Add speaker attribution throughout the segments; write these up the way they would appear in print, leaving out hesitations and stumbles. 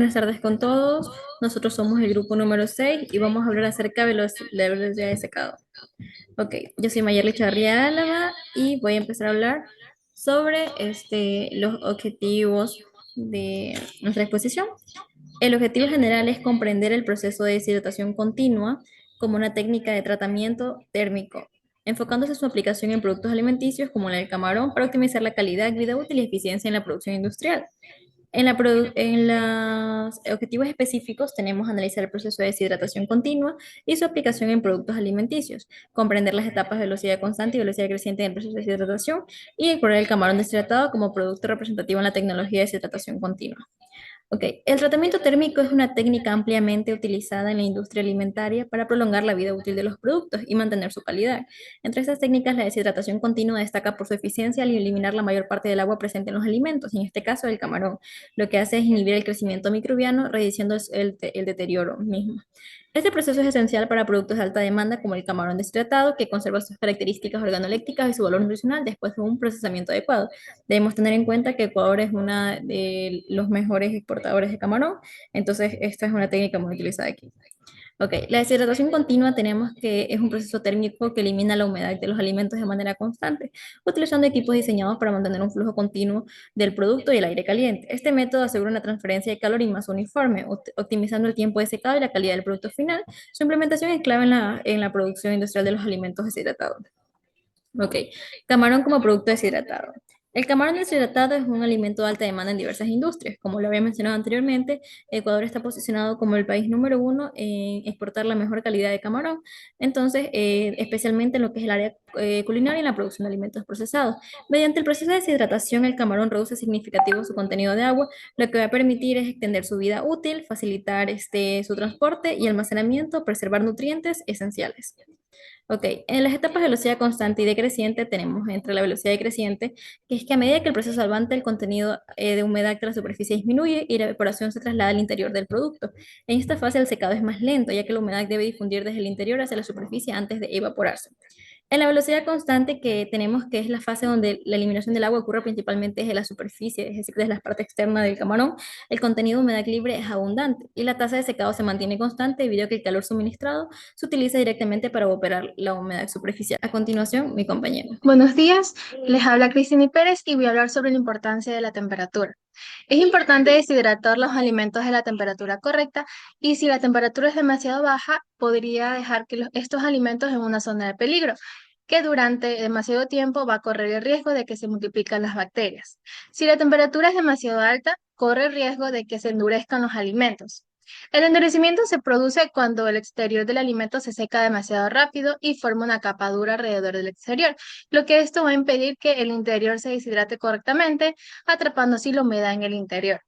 Speaker 1: Buenas tardes con todos. Nosotros somos el grupo número 6 y vamos a hablar acerca de la velocidad de secado. Ok, yo soy Mayerly Charria Álava y voy a empezar a hablar sobre los objetivos de nuestra exposición. El objetivo general es comprender el proceso de deshidratación continua como una técnica de tratamiento térmico, enfocándose su aplicación en productos alimenticios como la del camarón para optimizar la calidad, vida útil y eficiencia en la producción industrial. En los objetivos específicos tenemos analizar el proceso de deshidratación continua y su aplicación en productos alimenticios, comprender las etapas de velocidad constante y velocidad creciente en el proceso de deshidratación y explorar el camarón deshidratado como producto representativo en la tecnología de deshidratación continua. Ok, el tratamiento térmico es una técnica ampliamente utilizada en la industria alimentaria para prolongar la vida útil de los productos y mantener su calidad. Entre estas técnicas, la deshidratación continua destaca por su eficiencia al eliminar la mayor parte del agua presente en los alimentos, y en este caso el camarón. Lo que hace es inhibir el crecimiento microbiano, reduciendo el deterioro mismo. Este proceso es esencial para productos de alta demanda como el camarón deshidratado, que conserva sus características organolépticas y su valor nutricional después de un procesamiento adecuado. Debemos tener en cuenta que Ecuador es uno de los mejores exportadores de camarón, entonces esta es una técnica muy utilizada aquí. Ok, la deshidratación continua tenemos que es un proceso térmico que elimina la humedad de los alimentos de manera constante, utilizando equipos diseñados para mantener un flujo continuo del producto y el aire caliente. Este método asegura una transferencia de calor y más uniforme, optimizando el tiempo de secado y la calidad del producto final. Su implementación es clave en la producción industrial de los alimentos deshidratados. Ok, camarón como producto deshidratado. El camarón deshidratado es un alimento de alta demanda en diversas industrias. Como lo había mencionado anteriormente, Ecuador está posicionado como el país número uno en exportar la mejor calidad de camarón, entonces, especialmente en lo que es el área culinaria y en la producción de alimentos procesados. Mediante el proceso de deshidratación, el camarón reduce significativo su contenido de agua, lo que va a permitir es extender su vida útil, facilitar su transporte y almacenamiento, preservar nutrientes esenciales. Ok, en las etapas de velocidad constante y decreciente tenemos entre la velocidad decreciente, que es que a medida que el proceso avanza, el contenido de humedad de la superficie disminuye y la evaporación se traslada al interior del producto. En esta fase el secado es más lento, ya que la humedad debe difundir desde el interior hacia la superficie antes de evaporarse. En la velocidad constante que tenemos, que es la fase donde la eliminación del agua ocurre principalmente desde la superficie, es decir, desde la parte externa del camarón, el contenido de humedad libre es abundante y la tasa de secado se mantiene constante debido a que el calor suministrado se utiliza directamente para evaporar la humedad superficial. A continuación, mi compañero.
Speaker 2: Buenos días, les habla Cristina Pérez y voy a hablar sobre la importancia de la temperatura. Es importante deshidratar los alimentos a la temperatura correcta y si la temperatura es demasiado baja, podría dejar que estos alimentos en una zona de peligro, que durante demasiado tiempo va a correr el riesgo de que se multipliquen las bacterias. Si la temperatura es demasiado alta, corre el riesgo de que se endurezcan los alimentos. El endurecimiento se produce cuando el exterior del alimento se seca demasiado rápido y forma una capa dura alrededor del exterior, lo que esto va a impedir que el interior se deshidrate correctamente, atrapando así la humedad en el interior.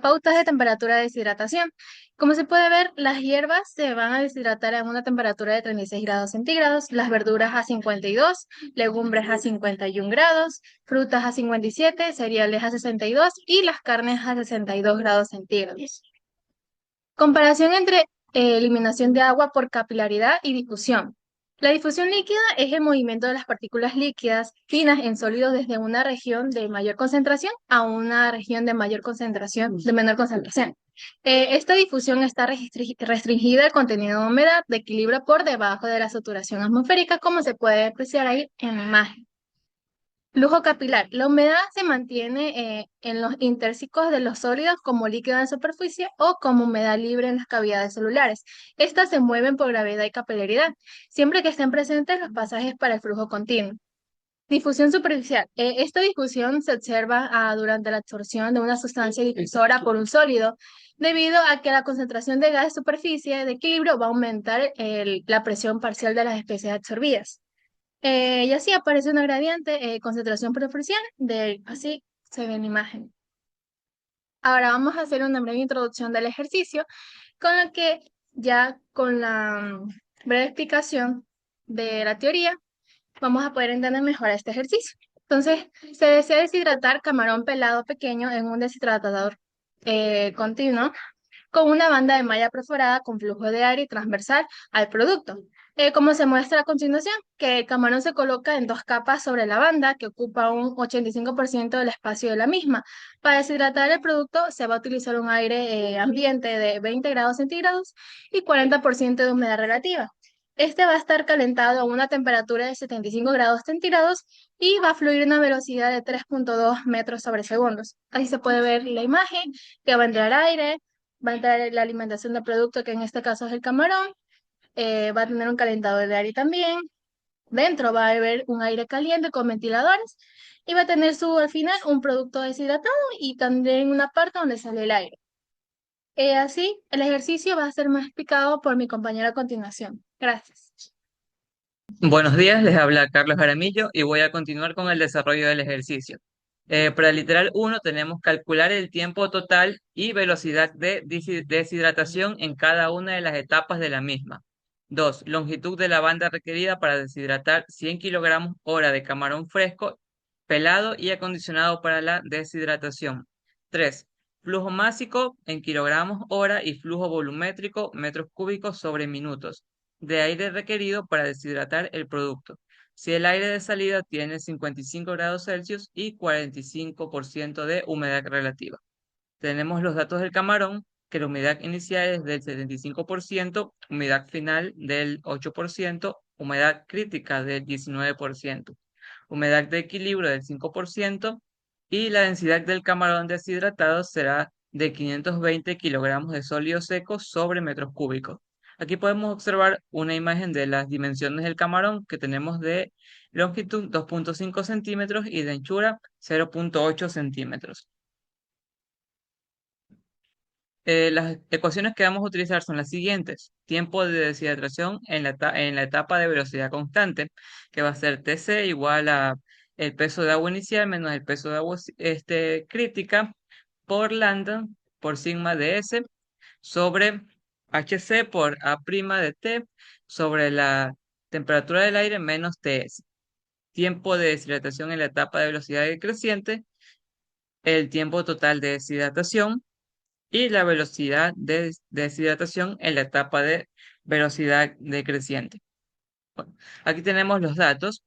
Speaker 2: Pautas de temperatura de deshidratación. Como se puede ver, las hierbas se van a deshidratar a una temperatura de 36 grados centígrados, las verduras a 52, legumbres a 51 grados, frutas a 57, cereales a 62 y las carnes a 62 grados centígrados. Comparación entre eliminación de agua por capilaridad y difusión. La difusión líquida es el movimiento de las partículas líquidas finas en sólidos desde una región de mayor concentración a una región de mayor concentración, de menor concentración. Esta difusión está restringida al contenido de humedad de equilibrio por debajo de la saturación atmosférica, como se puede apreciar ahí en la imagen. Flujo capilar. La humedad se mantiene en los intrínsecos de los sólidos como líquido en superficie o como humedad libre en las cavidades celulares. Estas se mueven por gravedad y capilaridad, siempre que estén presentes los pasajes para el flujo continuo. Difusión superficial. Esta difusión se observa durante la absorción de una sustancia difusora por un sólido, debido a que la concentración de gas de superficie de equilibrio va a aumentar la presión parcial de las especies absorbidas. Y así aparece una gradiente, concentración preferencial, así se ve en la imagen. Ahora vamos a hacer una breve introducción del ejercicio, con lo que ya con la breve explicación de la teoría, vamos a poder entender mejor este ejercicio. Entonces, se desea deshidratar camarón pelado pequeño en un deshidratador continuo con una banda de malla perforada con flujo de aire transversal al producto. Como se muestra a continuación, que el camarón se coloca en dos capas sobre la banda, que ocupa un 85% del espacio de la misma. Para deshidratar el producto se va a utilizar un aire ambiente de 20 grados centígrados y 40% de humedad relativa. Este va a estar calentado a una temperatura de 75 grados centígrados y va a fluir a una velocidad de 3,2 metros sobre segundos. Así se puede ver la imagen, que va a entrar aire, va a entrar la alimentación del producto, que en este caso es el camarón, va a tener un calentador de aire también. Dentro va a haber un aire caliente con ventiladores y va a tener al final un producto deshidratado y también una parte donde sale el aire. Así, el ejercicio va a ser más explicado por mi compañero a continuación. Gracias.
Speaker 3: Buenos días, les habla Carlos Jaramillo y voy a continuar con el desarrollo del ejercicio. Para el literal 1 tenemos calcular el tiempo total y velocidad de deshidratación en cada una de las etapas de la misma. 2. Longitud de la banda requerida para deshidratar 100 kilogramos hora de camarón fresco, pelado y acondicionado para la deshidratación. 3. Flujo másico en kilogramos hora y flujo volumétrico metros cúbicos sobre minutos de aire requerido para deshidratar el producto. Si el aire de salida tiene 55 grados Celsius y 45% de humedad relativa. Tenemos los datos del camarón, que la humedad inicial es del 75%, humedad final del 8%, humedad crítica del 19%, humedad de equilibrio del 5% y la densidad del camarón deshidratado será de 520 kilogramos de sólido seco sobre metros cúbicos. Aquí podemos observar una imagen de las dimensiones del camarón que tenemos de longitud 2,5 centímetros y de anchura 0,8 centímetros. Las ecuaciones que vamos a utilizar son las siguientes. Tiempo de deshidratación en la etapa de velocidad constante, que va a ser TC igual a el peso de agua inicial menos el peso de agua crítica por lambda por sigma de S sobre HC por A' de T sobre la temperatura del aire menos TS. Tiempo de deshidratación en la etapa de velocidad decreciente, el tiempo total de deshidratación y la velocidad de deshidratación en la etapa de velocidad decreciente. Bueno, aquí tenemos los datos.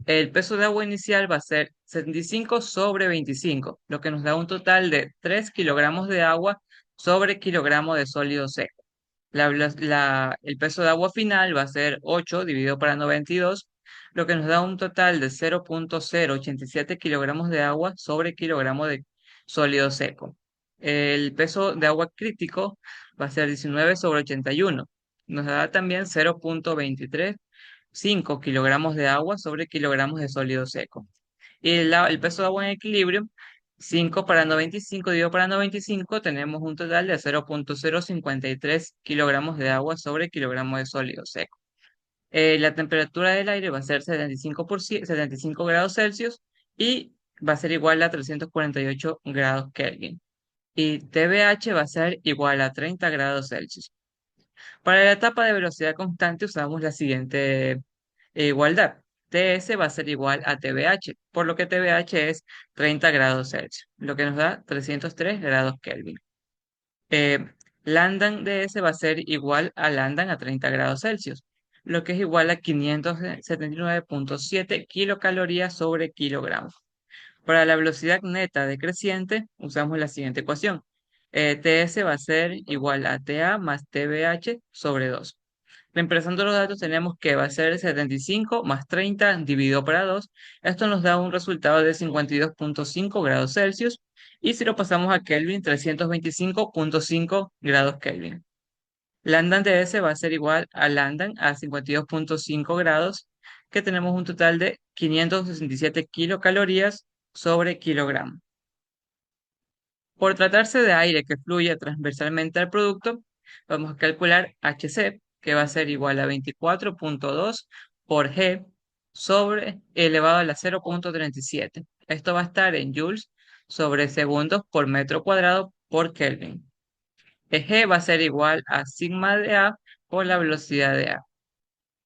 Speaker 3: El peso de agua inicial va a ser 75 sobre 25, lo que nos da un total de 3 kilogramos de agua sobre kilogramo de sólido seco. El peso de agua final va a ser 8 dividido para 92, lo que nos da un total de 0,087 kilogramos de agua sobre kilogramo de sólido seco. El peso de agua crítico va a ser 19 sobre 81. Nos da también 0,235 kilogramos de agua sobre kilogramos de sólido seco. Y el peso de agua en equilibrio, 5 para 95 dividido para 95, tenemos un total de 0,053 kilogramos de agua sobre kilogramo de sólido seco. La temperatura del aire va a ser 75 grados Celsius y va a ser igual a 348 grados Kelvin. Y TBH va a ser igual a 30 grados Celsius. Para la etapa de velocidad constante usamos la siguiente igualdad. TS va a ser igual a TBH, por lo que TBH es 30 grados Celsius, lo que nos da 303 grados Kelvin. Eh, Lambda DS va a ser igual a lambda a 30 grados Celsius, lo que es igual a 579,7 kilocalorías sobre kilogramo. Para la velocidad neta decreciente, usamos la siguiente ecuación. TS va a ser igual a TA más TBH sobre 2. Reemplazando los datos tenemos que va a ser 75 más 30 dividido para 2. Esto nos da un resultado de 52,5 grados Celsius. Y si lo pasamos a Kelvin, 325,5 grados Kelvin. Lambda de S va a ser igual a lambda a 52,5 grados, que tenemos un total de 567 kilocalorías sobre kilogramo. Por tratarse de aire que fluye transversalmente al producto, vamos a calcular HC, que va a ser igual a 24,2 por G sobre elevado a la 0,37. Esto va a estar en joules sobre segundos por metro cuadrado por Kelvin. G va a ser igual a sigma de A por la velocidad de A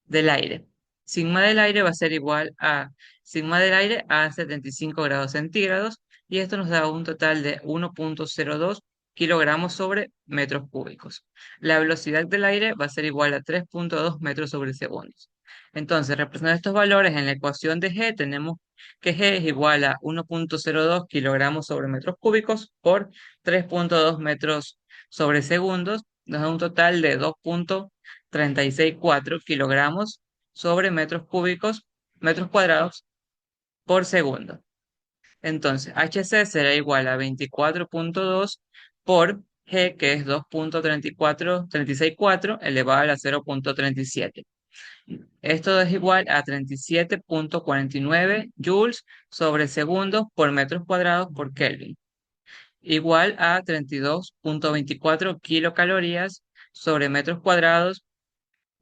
Speaker 3: del aire. Sigma del aire va a ser igual a sigma del aire a 75 grados centígrados y esto nos da un total de 1,02 kilogramos sobre metros cúbicos. La velocidad del aire va a ser igual a 3.2 metros sobre segundos. Entonces, representando estos valores en la ecuación de G, tenemos que G es igual a 1.02 kilogramos sobre metros cúbicos por 3.2 metros sobre segundos, nos da un total de 2.364 kilogramos sobre metros cúbicos, metros cuadrados por segundo. Entonces, HC será igual a 24.2 por G, que es 2.364 elevado a la 0.37. Esto es igual a 37.49 joules sobre segundos por metros cuadrados por Kelvin, igual a 32.24 kilocalorías sobre metros cuadrados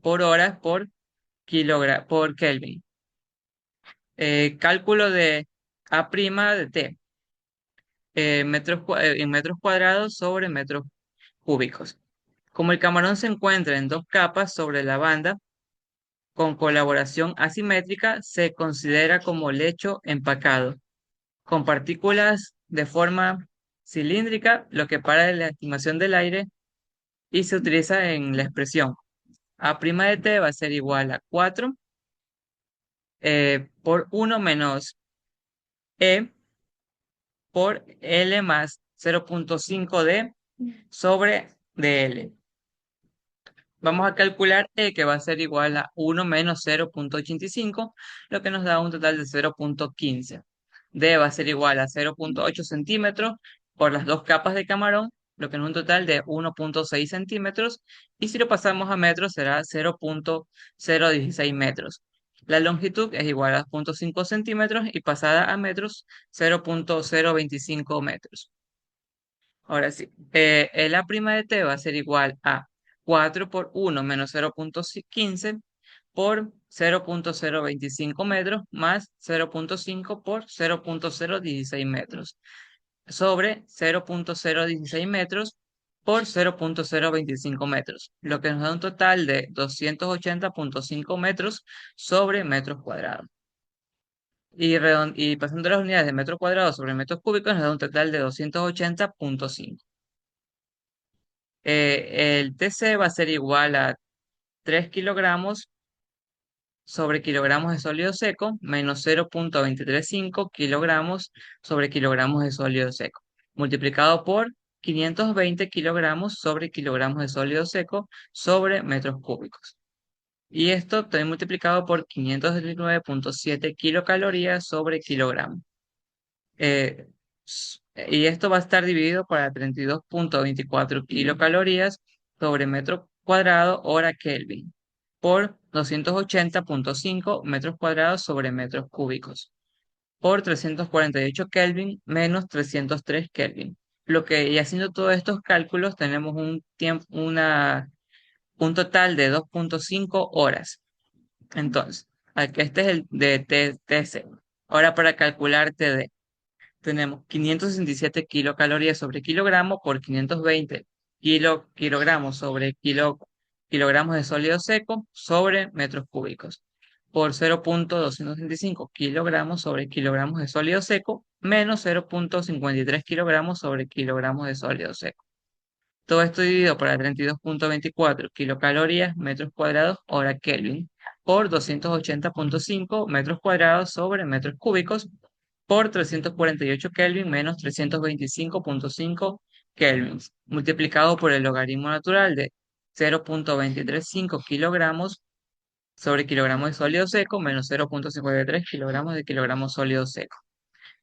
Speaker 3: por hora por Kelvin. Cálculo de A' de T, en metros cuadrados sobre metros cúbicos. Como el camarón se encuentra en dos capas sobre la banda, con colaboración asimétrica, se considera como lecho empacado, con partículas de forma cilíndrica, lo que para la estimación del aire y se utiliza en la expresión. A' de T va a ser igual a 4 por 1 menos E por L más 0.5 D sobre DL. Vamos a calcular E, que va a ser igual a 1 menos 0.85, lo que nos da un total de 0.15. D va a ser igual a 0.8 centímetros por las dos capas de camarón, lo que nos da un total de 1.6 centímetros. Y si lo pasamos a metros, será 0.016 metros. La longitud es igual a 0.5 centímetros y pasada a metros, 0.025 metros. Ahora sí, el A' de T va a ser igual a 4 por 1 menos 0.15 por 0.025 metros más 0.5 por 0.016 metros sobre 0.016 metros por 0.025 metros, lo que nos da un total de 280.5 metros sobre metros cuadrados. Y pasando las unidades de metros cuadrados sobre metros cúbicos nos da un total de 280.5. El TC va a ser igual a 3 kilogramos sobre kilogramos de sólido seco menos 0.235 kilogramos sobre kilogramos de sólido seco, multiplicado por 520 kilogramos sobre kilogramos de sólido seco sobre metros cúbicos. Y esto también multiplicado por 539.7 kilocalorías sobre kilogramo. Eh, y esto va a estar dividido para 32.24 kilocalorías sobre metro cuadrado hora Kelvin por 280.5 metros cuadrados sobre metros cúbicos por 348 Kelvin menos 303 Kelvin. Y haciendo todos estos cálculos tenemos un total de 2.5 horas. Entonces, este es el de TC. Ahora para calcular TD tenemos 567 kilocalorías sobre kilogramo por 520 kilogramos sobre kilogramos de sólido seco sobre metros cúbicos por 0.265 kilogramos sobre kilogramos de sólido seco menos 0.53 kilogramos sobre kilogramos de sólido seco. Todo esto dividido por 32.24 kilocalorías metros cuadrados hora Kelvin por 280.5 metros cuadrados sobre metros cúbicos por 348 Kelvin menos 325.5 Kelvin, multiplicado por el logaritmo natural de 0.235 kilogramos sobre kilogramos de sólido seco menos 0.53 kilogramos de kilogramo sólido seco.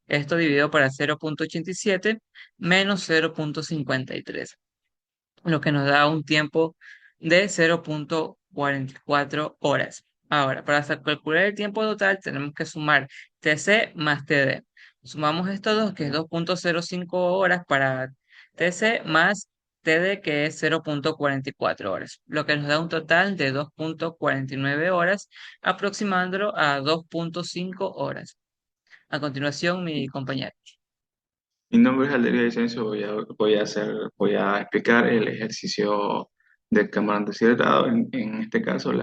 Speaker 3: Esto dividido para 0.87 menos 0.53, lo que nos da un tiempo de 0.44 horas. Ahora, para calcular el tiempo total tenemos que sumar TC más TD. Sumamos estos dos, que es 2.05 horas para TC más TD, que es 0.44 horas, lo que nos da un total de 2.49 horas, aproximándolo a 2.5 horas. A continuación, mi compañero.
Speaker 4: Mi nombre es Alderia Vicencio, voy a explicar el ejercicio del camarón deshidratado, en este caso el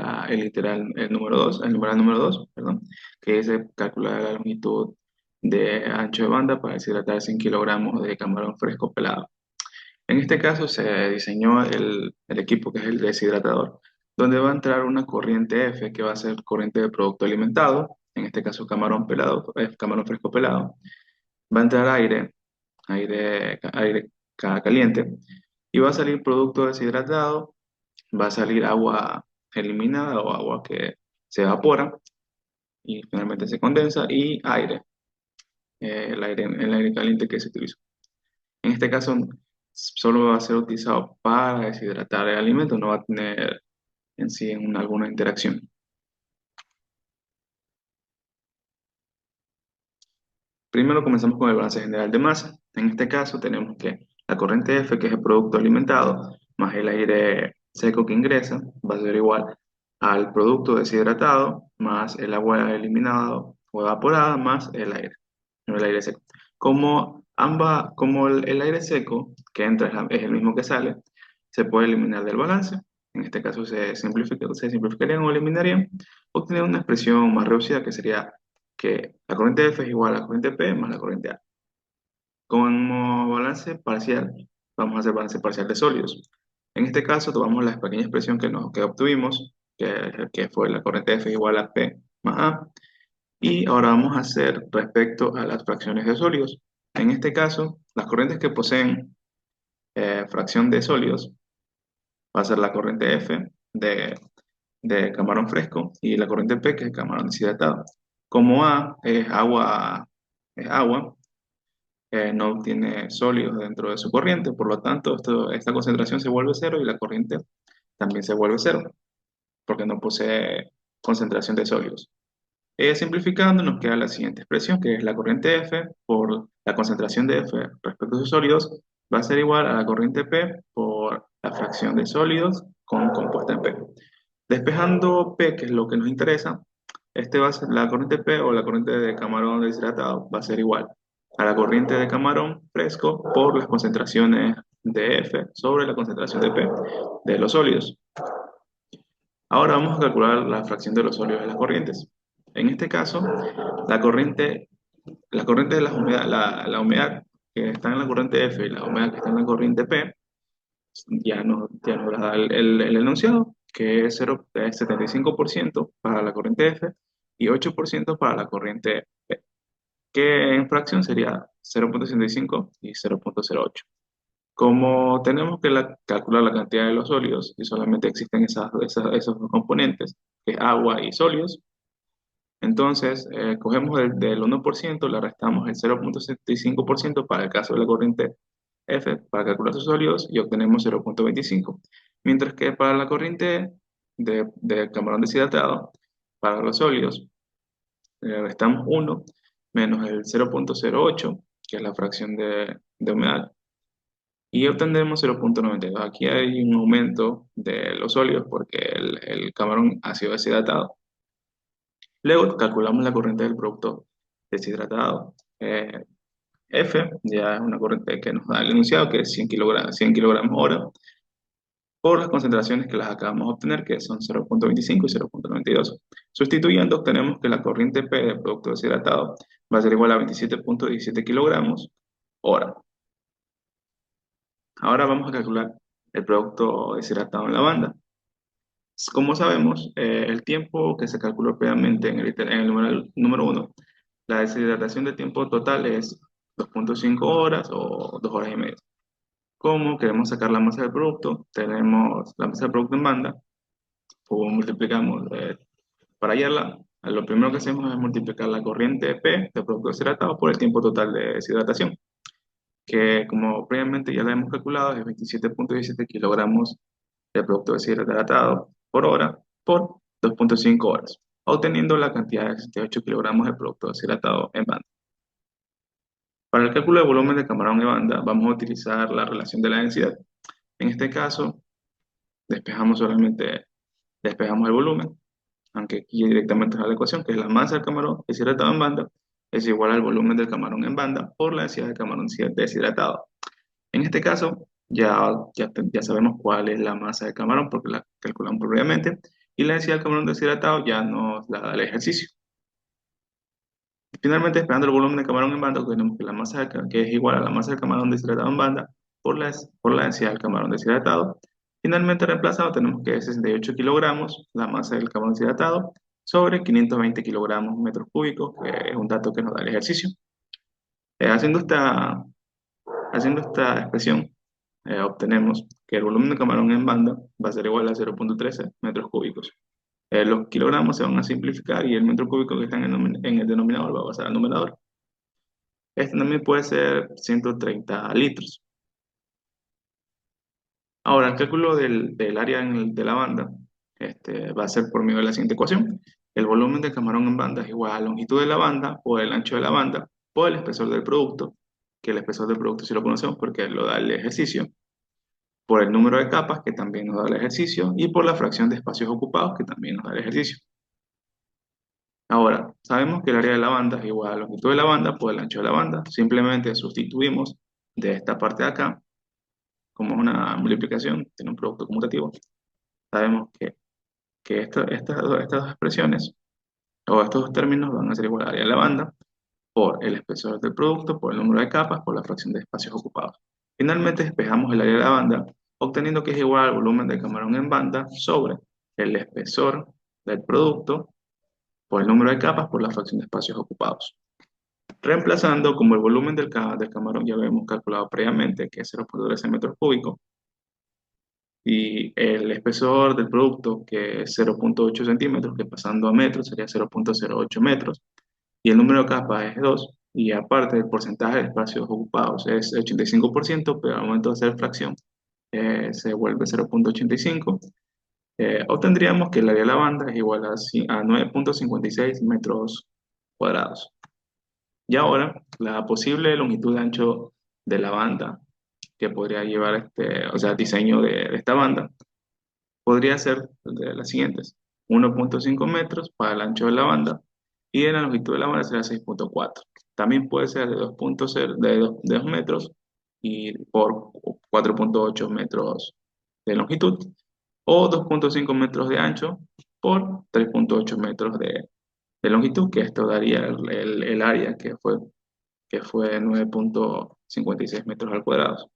Speaker 4: numeral número 2, perdón, que es calcular la longitud de ancho de banda para deshidratar 100 kilogramos de camarón fresco pelado. En este caso se diseñó el equipo que es el deshidratador, donde va a entrar una corriente F que va a ser corriente de producto alimentado, en este caso camarón pelado, camarón fresco pelado. Va a entrar aire caliente y va a salir producto deshidratado, va a salir agua eliminada o agua que se evapora y finalmente se condensa y aire, el aire caliente que se utilizó. En este caso, solo va a ser utilizado para deshidratar el alimento, no va a tener en sí alguna interacción. Primero comenzamos con el balance general de masa. En este caso tenemos que la corriente F, que es el producto alimentado, más el aire seco que ingresa, va a ser igual al producto deshidratado, más el agua eliminada o evaporada, más el aire seco. Como el aire seco que entra es el mismo que sale, se puede eliminar del balance. En este caso se simplificarían o eliminarían, obteniendo una expresión más reducida que sería que la corriente F es igual a la corriente P más la corriente A. Como balance parcial, vamos a hacer balance parcial de sólidos. En este caso, tomamos la pequeña expresión que obtuvimos, que fue la corriente F igual a P más A, y ahora vamos a hacer respecto a las fracciones de sólidos. En este caso, las corrientes que poseen fracción de sólidos va a ser la corriente F de camarón fresco y la corriente P que es camarón deshidratado. Como A es agua, no tiene sólidos dentro de su corriente, por lo tanto esta concentración se vuelve cero y la corriente también se vuelve cero, porque no posee concentración de sólidos. Simplificando nos queda la siguiente expresión, que es la corriente F por la concentración de F respecto a sus sólidos, va a ser igual a la corriente P por la fracción de sólidos compuesta en P. Despejando P, que es lo que nos interesa, este va a ser la corriente P o la corriente de camarón deshidratado va a ser igual a la corriente de camarón fresco por las concentraciones de F sobre la concentración de P de los sólidos. Ahora vamos a calcular la fracción de los sólidos de las corrientes. En este caso, la corriente de la humedad que está en la corriente F y la humedad que está en la corriente P, ya nos da el enunciado, que es 75% para la corriente F y 8% para la corriente P, que en fracción sería 0,65 y 0,08. Como tenemos que calcular la cantidad de los sólidos y solamente existen esos dos componentes, que es agua y sólidos, entonces cogemos del 1%, le restamos el 0,75% para el caso de la corriente F para calcular sus sólidos y obtenemos 0,25. Mientras que para la corriente de camarón deshidratado, para los sólidos, le restamos 1 menos el 0,08, que es la fracción de humedad, y obtendremos 0,92. Aquí hay un aumento de los sólidos porque el camarón ha sido deshidratado. Luego calculamos la corriente del producto deshidratado. F ya es una corriente que nos da el enunciado, que es 100 kilogramos hora, por las concentraciones que las acabamos de obtener, que son 0,25 y 0,92. Sustituyendo, obtenemos que la corriente P del producto deshidratado va a ser igual a 27,17 kilogramos hora. Ahora vamos a calcular el producto deshidratado en la banda. Como sabemos, el tiempo que se calculó previamente en el número 1, la deshidratación de tiempo total es 2,5 horas o 2 horas y media. Como queremos sacar la masa del producto, tenemos la masa del producto en banda, o multiplicamos para hallarla. Lo primero que hacemos es multiplicar la corriente P del producto deshidratado por el tiempo total de deshidratación, que como previamente ya la hemos calculado es 27,17 kilogramos de producto deshidratado por hora por 2,5 horas, obteniendo la cantidad de 68 kilogramos de producto deshidratado en banda. Para el cálculo de volumen de camarón en banda, vamos a utilizar la relación de la densidad. En este caso, despejamos el volumen, aunque aquí directamente es la ecuación, que es la masa del camarón deshidratado en banda, es igual al volumen del camarón en banda por la densidad del camarón deshidratado. En este caso, ya sabemos cuál es la masa del camarón porque la calculamos previamente y la densidad del camarón deshidratado ya nos la da el ejercicio. Finalmente, esperando el volumen de camarón en banda, obtenemos que que es igual a la masa del camarón deshidratado en banda por la densidad del camarón deshidratado. Finalmente reemplazado tenemos que es 68 kilogramos la masa del camarón deshidratado sobre 520 kilogramos metros cúbicos, que es un dato que nos da el ejercicio. Eh, haciendo esta, haciendo esta expresión, obtenemos que el volumen de camarón en banda va a ser igual a 0,13 metros cúbicos. Los kilogramos se van a simplificar y el metro cúbico que está en el denominador va a pasar al numerador. Este también puede ser 130 litros. Ahora, el cálculo del área de la banda va a ser por medio de la siguiente ecuación. El volumen del camarón en banda es igual a la longitud de la banda por el ancho de la banda por el espesor del producto, que el espesor del producto sí lo conocemos porque lo da el ejercicio, por el número de capas, que también nos da el ejercicio, y por la fracción de espacios ocupados, que también nos da el ejercicio. Ahora, sabemos que el área de la banda es igual a la longitud de la banda por el ancho de la banda. Simplemente sustituimos de esta parte de acá, como es una multiplicación, tiene un producto conmutativo. Sabemos que estas dos expresiones, o estos dos términos, van a ser igual al área de la banda por el espesor del producto, por el número de capas, por la fracción de espacios ocupados. Finalmente despejamos el área de la banda, obteniendo que es igual al volumen del camarón en banda sobre el espesor del producto por el número de capas por la fracción de espacios ocupados. Reemplazando como el volumen del camarón ya lo hemos calculado previamente, que es 0,13 metros cúbicos, y el espesor del producto, que es 0,8 centímetros, que pasando a metros sería 0,08 metros, y el número de capas es 2, y aparte el porcentaje de espacios ocupados es 85%, pero al momento de hacer fracción se vuelve 0,85, obtendríamos que el área de la banda es igual a 9,56 metros cuadrados. Y ahora, la posible longitud de ancho de la banda que podría llevar o sea, el diseño de esta banda, podría ser de las siguientes: 1,5 metros para el ancho de la banda y de la longitud de la banda será 6,4. También puede ser de 2,0 de 2 metros y por 4,8 metros de longitud o 2,5 metros de ancho por 3,8 metros de longitud, que esto daría el área que fue 9,56 metros al cuadrado,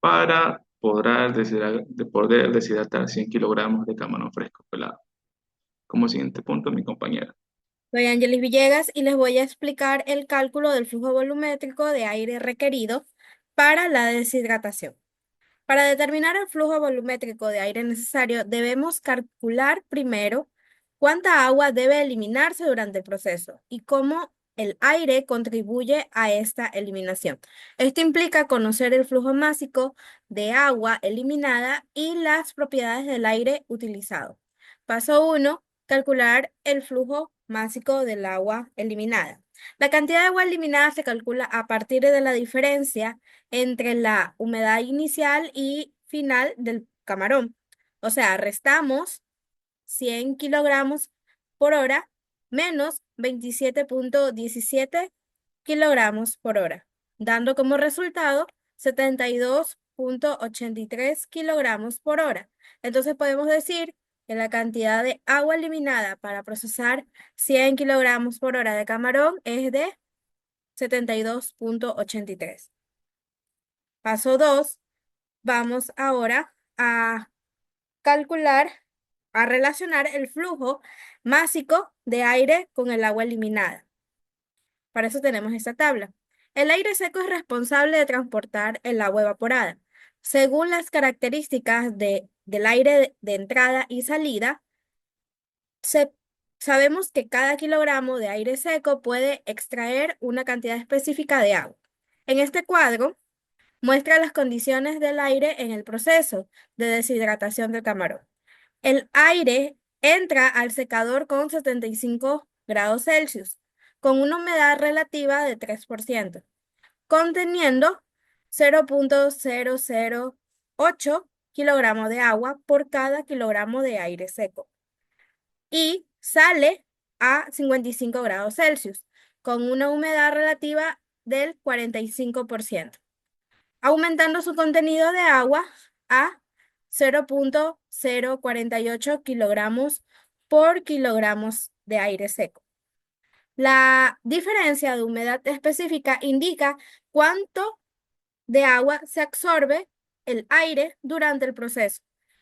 Speaker 4: para poder deshidratar 100 kilogramos de camarón fresco pelado. Como siguiente punto, mi compañera.
Speaker 5: Soy Ángeles Villegas y les voy a explicar el cálculo del flujo volumétrico de aire requerido para la deshidratación. Para determinar el flujo volumétrico de aire necesario, debemos calcular primero cuánta agua debe eliminarse durante el proceso y cómo el aire contribuye a esta eliminación. Esto implica conocer el flujo másico de agua eliminada y las propiedades del aire utilizado. Paso 1. Calcular el flujo másico del agua eliminada. La cantidad de agua eliminada se calcula a partir de la diferencia entre la humedad inicial y final del camarón. O sea, restamos 100 kilogramos por hora menos 27,17 kilogramos por hora, dando como resultado 72,83 kilogramos por hora. Entonces podemos decir que la cantidad de agua eliminada para procesar 100 kilogramos por hora de camarón es de 72,83. Paso 2. Vamos ahora a calcular, a relacionar el flujo másico de aire con el agua eliminada. Para eso tenemos esta tabla. El aire seco es responsable de transportar el agua evaporada. Según las características del aire de entrada y salida, sabemos que cada kilogramo de aire seco puede extraer una cantidad específica de agua. En este cuadro muestra las condiciones del aire en el proceso de deshidratación del camarón. El aire entra al secador con 75 grados Celsius, con una humedad relativa de 3%, conteniendo 0,008 kilogramos de agua por cada kilogramo de aire seco. Y sale a 55 grados Celsius, con una humedad relativa del 45%, aumentando su contenido de agua a 0,048 kilogramos por kilogramos de aire seco. La diferencia de humedad específica indica cuánto de agua se absorbe el aire durante el proceso.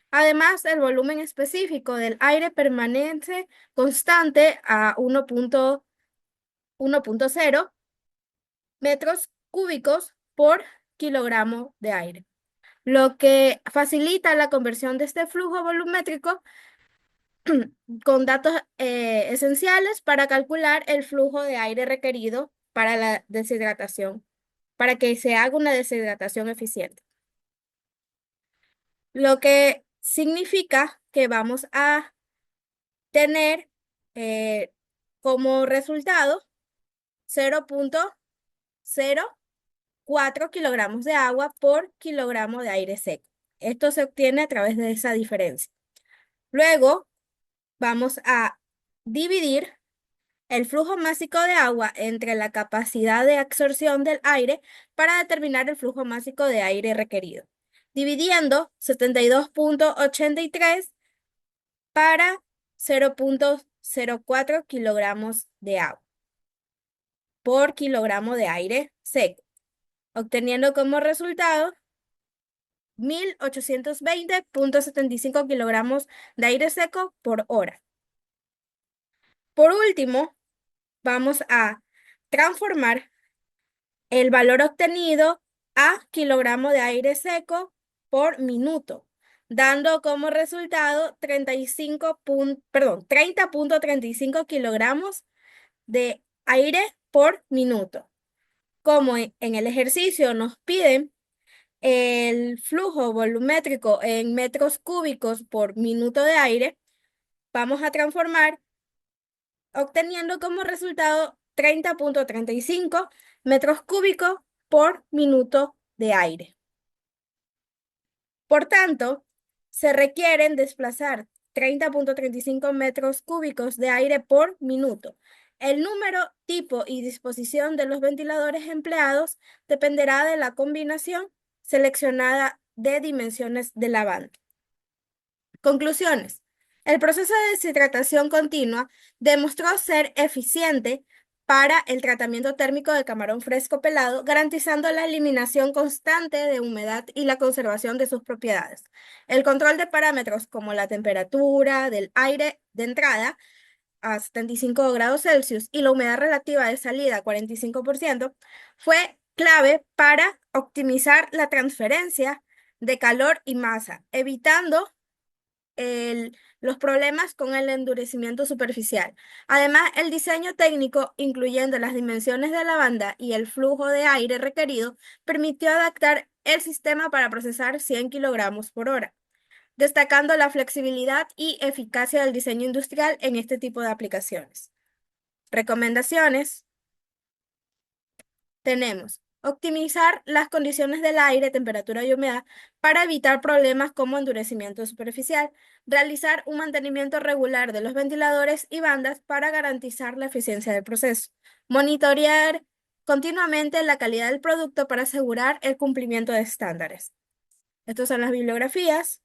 Speaker 5: Además, el volumen específico del aire permanece constante a 1.0 metros cúbicos por kilogramo de aire, lo que facilita la conversión de este flujo volumétrico con datos esenciales para calcular el flujo de aire requerido para la deshidratación, para que se haga una deshidratación eficiente. Lo que significa que vamos a tener como resultado 0.04 kilogramos de agua por kilogramo de aire seco. Esto se obtiene a través de esa diferencia. Luego vamos a dividir el flujo másico de agua entre la capacidad de absorción del aire para determinar el flujo másico de aire requerido, dividiendo 72.83 para 0.04 kilogramos de agua por kilogramo de aire seco, obteniendo como resultado 1820.75 kilogramos de aire seco por hora. Por último, vamos a transformar el valor obtenido a kilogramo de aire seco por minuto, dando como resultado 30.35 kilogramos de aire por minuto. Como en el ejercicio nos piden el flujo volumétrico en metros cúbicos por minuto de aire, vamos a transformar obteniendo como resultado 30.35 metros cúbicos por minuto de aire. Por tanto, se requieren desplazar 30.35 metros cúbicos de aire por minuto. El número, tipo y disposición de los ventiladores empleados dependerá de la combinación seleccionada de dimensiones de la banda. Conclusiones. El proceso de deshidratación continua demostró ser eficiente para el tratamiento térmico de camarón fresco pelado, garantizando la eliminación constante de humedad y la conservación de sus propiedades. El control de parámetros como la temperatura del aire de entrada a 75 grados Celsius y la humedad relativa de salida a 45% fue clave para optimizar la transferencia de calor y masa, evitando los problemas con el endurecimiento superficial. Además, el diseño técnico, incluyendo las dimensiones de la banda y el flujo de aire requerido, permitió adaptar el sistema para procesar 100 kilogramos por hora, destacando la flexibilidad y eficacia del diseño industrial en este tipo de aplicaciones. Recomendaciones. Tenemos optimizar las condiciones del aire, temperatura y humedad para evitar problemas como endurecimiento superficial, realizar un mantenimiento regular de los ventiladores y bandas para garantizar la eficiencia del proceso, monitorear continuamente la calidad del producto para asegurar el cumplimiento de estándares. Estas son las bibliografías.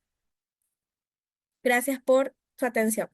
Speaker 5: Gracias por su atención.